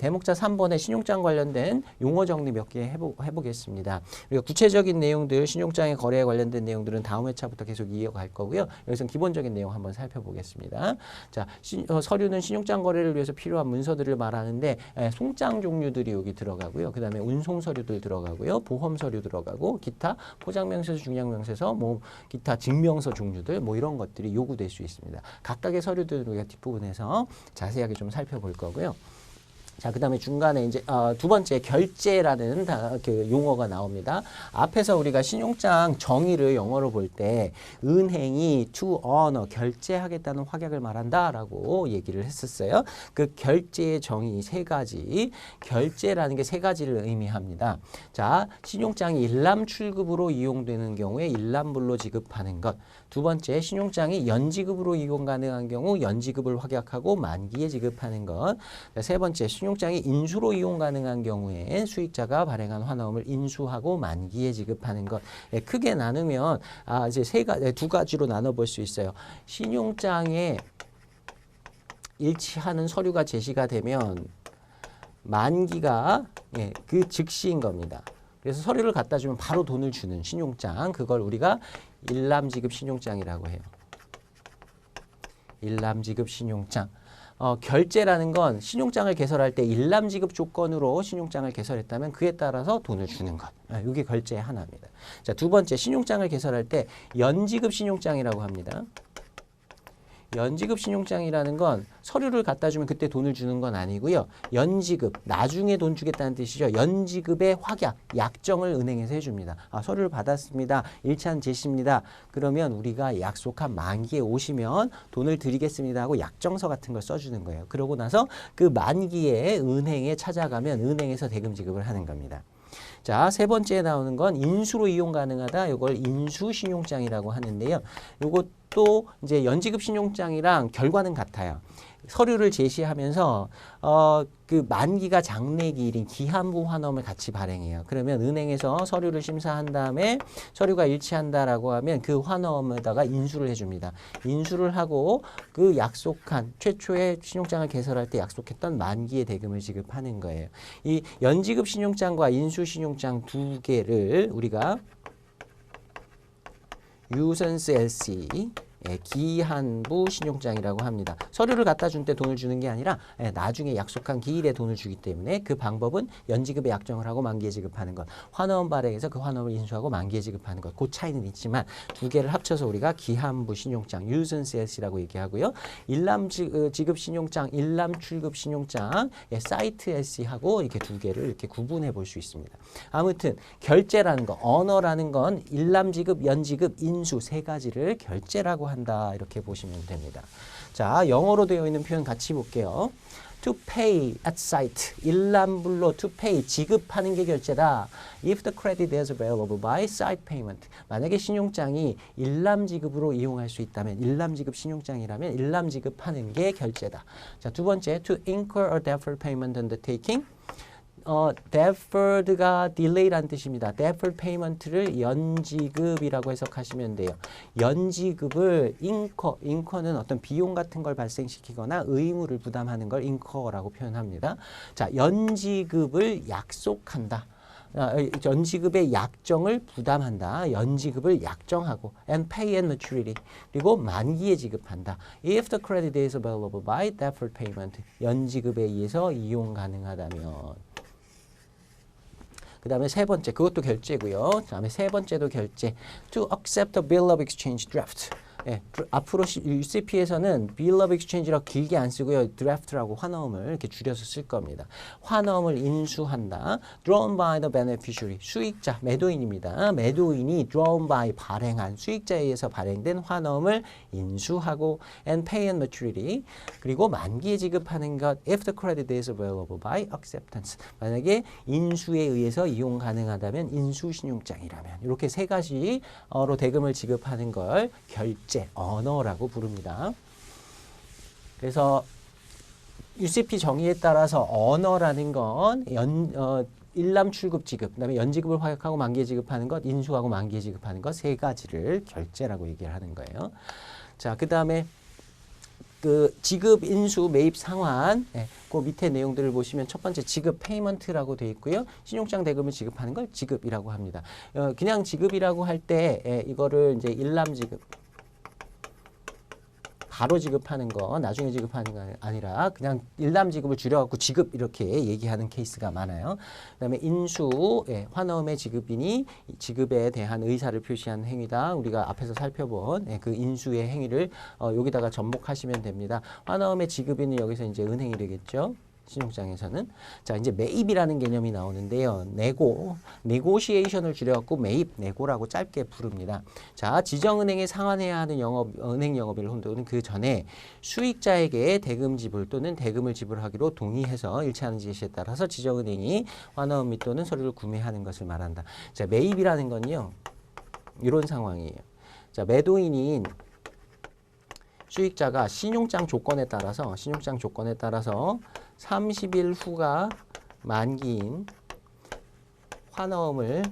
대목자 3번에 신용장 관련된 용어 정리 몇 개 해보겠습니다. 우리가 구체적인 내용들, 신용장의 거래에 관련된 내용들은 다음 회차부터 계속 이어갈 거고요. 여기서 기본적인 내용 한번 살펴보겠습니다. 자, 서류는 신용장 거래를 위해서 필요한 문서들을 말하는데 송장 종류들이 여기 들어가고요. 그 다음에 운송 서류들 들어가고요. 보험 서류 들어가고 기타 포장명세서, 중량명세서, 뭐 기타 증명서 종류들 뭐 이런 것들이 요구될 수 있습니다. 각각의 서류들을 우리가 뒷부분에서 자세하게 좀 살펴볼 거고요. 자, 그 다음에 중간에 이제 두 번째 결제라는 그 용어가 나옵니다. 앞에서 우리가 신용장 정의를 영어로 볼 때 은행이 to honor, 결제하겠다는 확약을 말한다라고 얘기를 했었어요. 그 결제의 정의 세 가지, 결제라는 게 세 가지를 의미합니다. 자, 신용장이 일람 출급으로 이용되는 경우에 일람불로 지급하는 것. 두 번째, 신용장이 연지급으로 이용 가능한 경우 연지급을 확약하고 만기에 지급하는 것. 세 번째, 신용장이 인수로 이용 가능한 경우에 수익자가 발행한 환원을 인수하고 만기에 지급하는 것. 크게 나누면 이제 두 가지로 나눠볼 수 있어요. 신용장에 일치하는 서류가 제시가 되면 만기가 그 즉시인 겁니다. 그래서 서류를 갖다 주면 바로 돈을 주는 신용장, 그걸 우리가 일람지급 신용장이라고 해요. 일람지급 신용장. 결제라는 건 신용장을 개설할 때 일람지급 조건으로 신용장을 개설했다면 그에 따라서 돈을 주는 것. 이게 결제의 하나입니다. 자, 두 번째, 신용장을 개설할 때 연지급 신용장이라고 합니다. 연지급 신용장이라는 건 서류를 갖다 주면 그때 돈을 주는 건 아니고요. 연지급, 나중에 돈 주겠다는 뜻이죠. 연지급의 확약, 약정을 은행에서 해줍니다. 서류를 받았습니다. 일치한 제시입니다. 그러면 우리가 약속한 만기에 오시면 돈을 드리겠습니다 하고 약정서 같은 걸 써주는 거예요. 그러고 나서 그 만기에 은행에 찾아가면 은행에서 대금 지급을 하는 겁니다. 자, 세 번째에 나오는 건 인수로 이용 가능하다. 이걸 인수신용장이라고 하는데요. 이것도 이제 연지급 신용장이랑 결과는 같아요. 서류를 제시하면서 그 만기가 장래기일인 기한부 환원을 같이 발행해요. 그러면 은행에서 서류를 심사한 다음에 서류가 일치한다라고 하면 그 환원에다가 인수를 해줍니다. 인수를 하고 그 약속한 최초의 신용장을 개설할 때 약속했던 만기의 대금을 지급하는 거예요. 이 연지급 신용장과 인수 신용장 두 개를 우리가 유선스 LC 기한부 신용장이라고 합니다. 서류를 갖다 준 때 돈을 주는 게 아니라 나중에 약속한 기일에 돈을 주기 때문에 그 방법은 연지급에 약정을 하고 만기에 지급하는 것, 환원 발행해서 그 환원을 인수하고 만기에 지급하는 것, 그 차이는 있지만 두 개를 합쳐서 우리가 기한부 신용장, 유선스LC라고 얘기하고요. 일람 지급 신용장, 일람 출급 신용장, 사이트 LC하고 이렇게 두 개를 이렇게 구분해 볼 수 있습니다. 아무튼 결제라는 거, 언어라는 건 일람 지급, 연지급, 인수 세 가지를 결제라고 한다, 이렇게 보시면 됩니다. 자, 영어로 되어 있는 표현 같이 볼게요. To pay at site, 일람불로 to pay, 지급하는 게 결제다. If the credit is available by site payment, 만약에 신용장이 일람지급으로 이용할 수 있다면, 일람지급 신용장이라면 일람지급하는 게 결제다. 자, 두 번째, to incur a deferred payment undertaking, deferred가 delay라는 뜻입니다. deferred payment를 연지급이라고 해석하시면 돼요. 연지급을 incur는 어떤 비용 같은 걸 발생시키거나 의무를 부담하는 걸 incur라고 표현합니다. 자, 연지급을 약속한다. 연지급의 약정을 부담한다. 연지급을 약정하고 and pay at maturity, 그리고 만기에 지급한다. If the credit is available by deferred payment, 연지급에 의해서 이용 가능하다면. 그 다음에 세 번째, 그것도 결제고요. 그 다음에 세 번째도 결제. To accept a bill of exchange draft. 앞으로 UCP에서는 bill of exchange라고 길게 안 쓰고요. draft라고 환어음을 이렇게 줄여서 쓸 겁니다. 환어음을 인수한다. drawn by the beneficiary. 수익자, 매도인입니다. 매도인이 drawn by, 발행한, 수익자에 의해서 발행된 환어음을 인수하고 and pay and maturity. 그리고 만기에 지급하는 것 if the credit is available by acceptance. 만약에 인수에 의해서 이용 가능하다면 인수신용장이라면. 이렇게 세 가지로 대금을 지급하는 걸 결제, 언어라고 부릅니다. 그래서 UCP 정의에 따라서 언어라는 건 일람 출급 지급, 그다음에 연지급을 확약하고 만기에 지급하는 것, 인수하고 만기에 지급하는 것 세 가지를 결제라고 얘기를 하는 거예요. 자, 그다음에 그 지급 인수 매입 상환 그 밑에 내용들을 보시면 첫 번째 지급 페이먼트라고 되어 있고요. 신용장 대금을 지급하는 걸 지급이라고 합니다. 그냥 지급이라고 할 때 이거를 이제 일람 지급 바로 지급하는 거 나중에 지급하는 거 아니라 그냥 일람 지급을 줄여갖고 지급 이렇게 얘기하는 케이스가 많아요. 그다음에 인수 환어음의 지급이니 지급에 대한 의사를 표시하는 행위다. 우리가 앞에서 살펴본 그 인수의 행위를 여기다가 접목하시면 됩니다. 환어음의 지급이니 여기서 이제 은행이 되겠죠. 신용장에서는. 자, 이제 매입이라는 개념이 나오는데요. 네고시에이션을 줄여갖고 매입, 네고라고 짧게 부릅니다. 자, 지정은행에 상환해야 하는 은행 영업일 또는 그 전에 수익자에게 대금 지불 또는 대금을 지불하기로 동의해서 일치하는 지시에 따라서 지정은행이 환어음 및 또는 서류를 구매하는 것을 말한다. 자, 매입이라는 건요. 이런 상황이에요. 자, 매도인인 수익자가 신용장 조건에 따라서 30일 후가 만기인 환어음을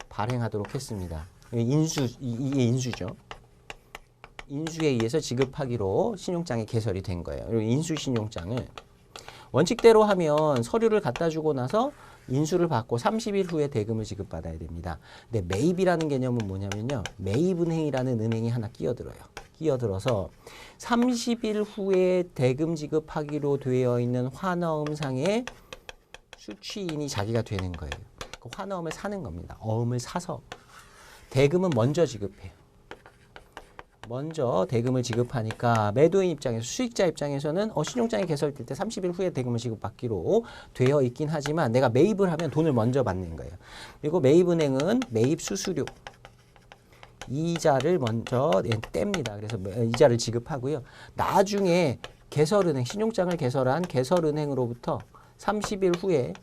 발행하도록 했습니다. 이게 인수죠. 인수에 의해서 지급하기로 신용장이 개설이 된 거예요. 인수 신용장을 원칙대로 하면 서류를 갖다 주고 나서 인수를 받고 30일 후에 대금을 지급받아야 됩니다. 근데 매입이라는 개념은 뭐냐면요. 매입은행이라는 은행이 하나 끼어들어서 30일 후에 대금 지급하기로 되어 있는 환어음상의 수취인이 자기가 되는 거예요. 그 환어음을 사는 겁니다. 어음을 사서 대금은 먼저 지급해요. 먼저 대금을 지급하니까 매도인 입장에서 수익자 입장에서는 신용장이 개설될 때 30일 후에 대금을 지급받기로 되어 있긴 하지만 내가 매입을 하면 돈을 먼저 받는 거예요. 그리고 매입은행은 매입 수수료 이자를 먼저 뗍니다. 그래서 이자를 지급하고요. 나중에 개설은행 신용장을 개설한 개설은행으로부터 30일 후에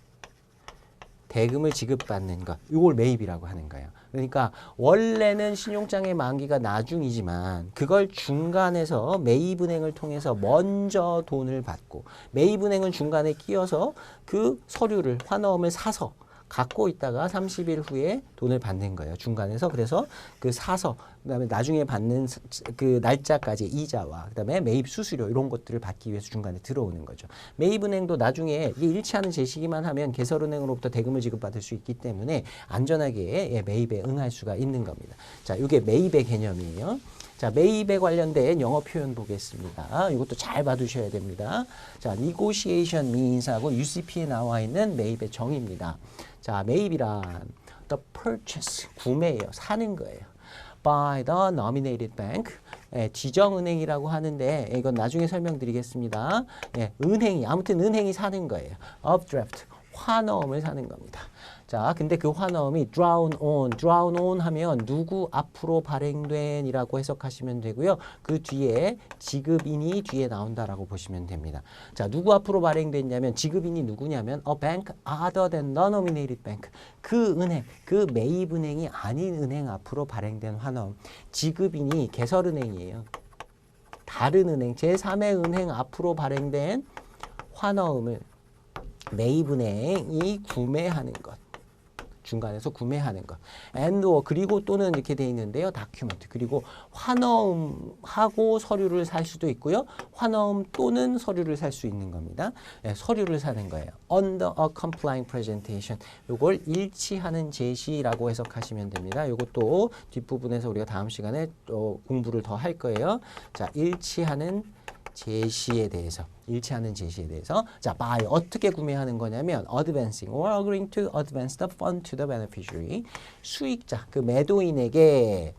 대금을 지급받는 것. 이걸 매입이라고 하는 거예요. 그러니까 원래는 신용장의 만기가 나중이지만 그걸 중간에서 매입은행을 통해서 먼저 돈을 받고 매입은행은 중간에 끼어서 그 서류를 환어음을 사서 갖고 있다가 30일 후에 돈을 받는 거예요. 중간에서. 그래서 그 사서 그다음에 나중에 받는 그 날짜까지 이자와 그다음에 매입 수수료 이런 것들을 받기 위해서 중간에 들어오는 거죠. 매입은행도 나중에 이게 일치하는 제시기만 하면 개설은행으로부터 대금을 지급받을 수 있기 때문에 안전하게 매입에 응할 수가 있는 겁니다. 자, 이게 매입의 개념이에요. 자, 매입에 관련된 영어 표현 보겠습니다. 이것도 잘 봐두셔야 됩니다. 자, negotiation means하고 UCP에 나와 있는 매입의 정의입니다. 자, 매입이란 the purchase, 구매예요. 사는 거예요. by the nominated bank, 지정은행이라고 하는데 이건 나중에 설명드리겠습니다. 은행이, 아무튼 은행이 사는 거예요. of draft, 환어음을 사는 겁니다. 자, 근데 그 환어음이 drawn on 하면 누구 앞으로 발행된 이라고 해석하시면 되고요. 그 뒤에 지급인이 뒤에 나온다라고 보시면 됩니다. 자, 누구 앞으로 발행됐냐면 지급인이 누구냐면 a bank other than the nominated bank. 그 은행, 그 매입은행이 아닌 은행 앞으로 발행된 환어음. 지급인이 개설은행이에요. 다른 은행, 제3의 은행 앞으로 발행된 환어음을 매입은행이 구매하는 것. 중간에서 구매하는 것. and or 그리고 또는 이렇게 돼 있는데요. 다큐멘트. 그리고 환어음하고 서류를 살 수도 있고요. 환어음 또는 서류를 살 수 있는 겁니다. 서류를 사는 거예요. under a complying presentation. 요걸 일치하는 제시라고 해석하시면 됩니다. 요것도 뒷부분에서 우리가 다음 시간에 공부를 더 할 거예요. 자, 일치하는 제시에 대해서 자, by 어떻게 구매하는 거냐면 advancing or agreeing to advance the fund to the beneficiary. 수익자, 그 매도인에게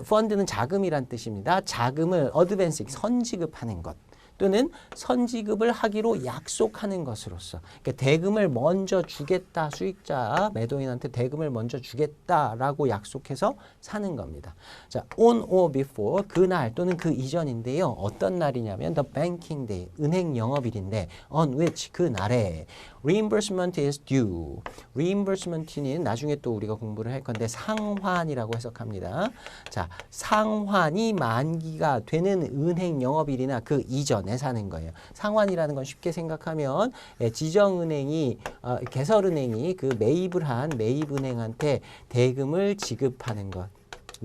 fund는 자금이란 뜻입니다. 자금을 advancing, 선지급하는 것. 또는 선지급을 하기로 약속하는 것으로서 그러니까 대금을 먼저 주겠다. 수익자 매도인한테 대금을 먼저 주겠다라고 약속해서 사는 겁니다. 자, on or before 그날 또는 그 이전인데요. 어떤 날이냐면 the banking day 은행 영업일인데 on which 그 날에 reimbursement is due. reimbursement는 나중에 또 우리가 공부를 할 건데 상환이라고 해석합니다. 자, 상환이 만기가 되는 은행 영업일이나 그 이전에 사는 거예요. 상환이라는 건 쉽게 생각하면 지정은행이 개설은행이 그 매입을 한 매입은행한테 대금을 지급하는 것.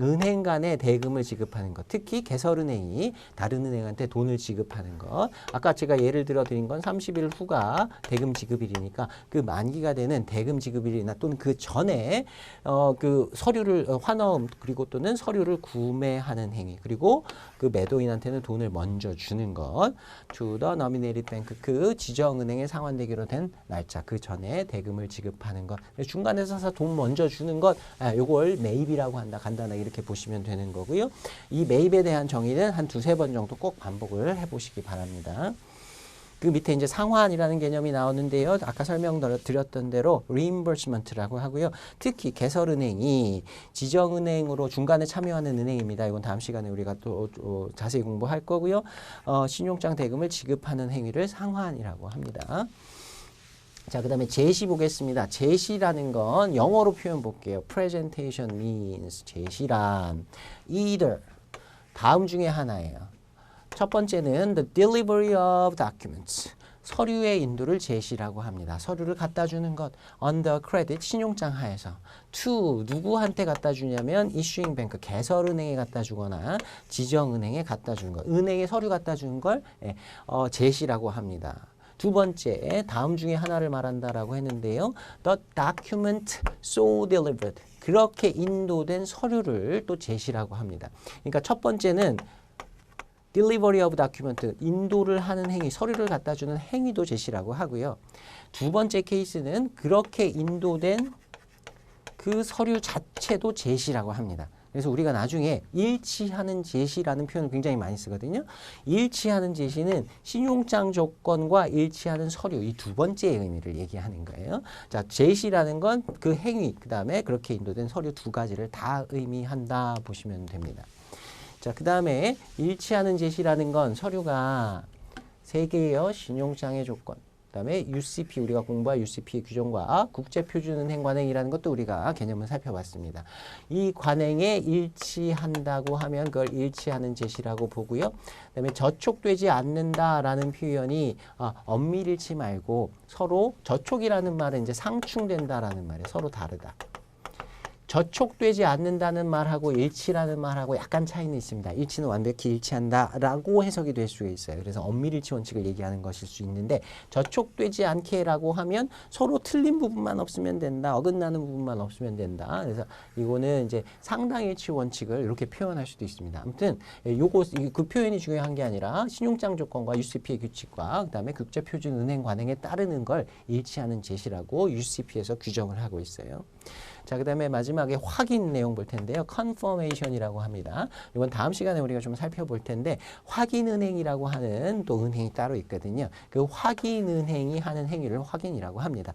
은행 간에 대금을 지급하는 것, 특히 개설은행이 다른 은행한테 돈을 지급하는 것. 아까 제가 예를 들어 드린 건 30일 후가 대금 지급일이니까 그 만기가 되는 대금 지급일이나 또는 그 전에 그 서류를 환원 그리고 또는 서류를 구매하는 행위, 그리고 그 매도인한테는 돈을 먼저 주는 것. To the nominated bank, 그 지정은행에 상환되기로 된 날짜 그 전에 대금을 지급하는 것. 중간에서 사서 돈 먼저 주는 것, 요걸 매입이라고 한다. 간단하게 이렇게 보시면 되는 거고요. 이 매입에 대한 정의는 한 두세 번 정도 꼭 반복을 해보시기 바랍니다. 그 밑에 이제 상환이라는 개념이 나오는데요. 아까 설명드렸던 대로 reimbursement라고 하고요. 특히 개설은행이 지정은행으로 중간에 참여하는 은행입니다. 이건 다음 시간에 우리가 또 자세히 공부할 거고요. 신용장 대금을 지급하는 행위를 상환이라고 합니다. 자, 그 다음에 제시 보겠습니다. 제시라는 건 영어로 표현 볼게요. presentation means 제시란 either 다음 중에 하나예요. 첫 번째는 the delivery of documents. 서류의 인도를 제시라고 합니다. 서류를 갖다 주는 것. under credit, 신용장 하에서. to, 누구한테 갖다 주냐면 issuing bank, 개설은행에 갖다 주거나 지정은행에 갖다 주는 것. 은행에 서류 갖다 주는 걸 제시라고 합니다. 두 번째, 다음 중에 하나를 말한다라고 했는데요. The document so delivered. 그렇게 인도된 서류를 또 제시라고 합니다. 그러니까 첫 번째는 delivery of document, 인도를 하는 행위, 서류를 갖다 주는 행위도 제시라고 하고요. 두 번째 케이스는 그렇게 인도된 그 서류 자체도 제시라고 합니다. 그래서 우리가 나중에 일치하는 제시라는 표현을 굉장히 많이 쓰거든요. 일치하는 제시는 신용장 조건과 일치하는 서류, 이 두 번째의 의미를 얘기하는 거예요. 자, 제시라는 건 그 행위, 그 다음에 그렇게 인도된 서류 두 가지를 다 의미한다 보시면 됩니다. 자, 그 다음에 일치하는 제시라는 건 서류가 세 개예요. 신용장의 조건. 그 다음에 UCP, 우리가 공부할 UCP의 규정과 국제표준은행 관행이라는 것도 우리가 개념을 살펴봤습니다. 이 관행에 일치한다고 하면 그걸 일치하는 제시라고 보고요. 그 다음에 저촉되지 않는다라는 표현이 엄밀일치 말고 서로 저촉이라는 말은 이제 상충된다라는 말이에요. 서로 다르다. 저촉되지 않는다는 말하고 일치라는 말하고 약간 차이는 있습니다. 일치는 완벽히 일치한다라고 해석이 될 수가 있어요. 그래서 엄밀일치 원칙을 얘기하는 것일 수 있는데 저촉되지 않게라고 하면 서로 틀린 부분만 없으면 된다. 어긋나는 부분만 없으면 된다. 그래서 이거는 이제 상당일치 원칙을 이렇게 표현할 수도 있습니다. 아무튼 요거 그 표현이 중요한 게 아니라 신용장 조건과 UCP의 규칙과 그다음에 국제표준은행 관행에 따르는 걸 일치하는 제시라고 UCP에서 규정을 하고 있어요. 자, 그 다음에 마지막에 확인 내용 볼 텐데요. confirmation이라고 합니다. 이건 다음 시간에 우리가 좀 살펴볼 텐데 확인은행이라고 하는 또 은행이 따로 있거든요. 그 확인은행이 하는 행위를 확인이라고 합니다.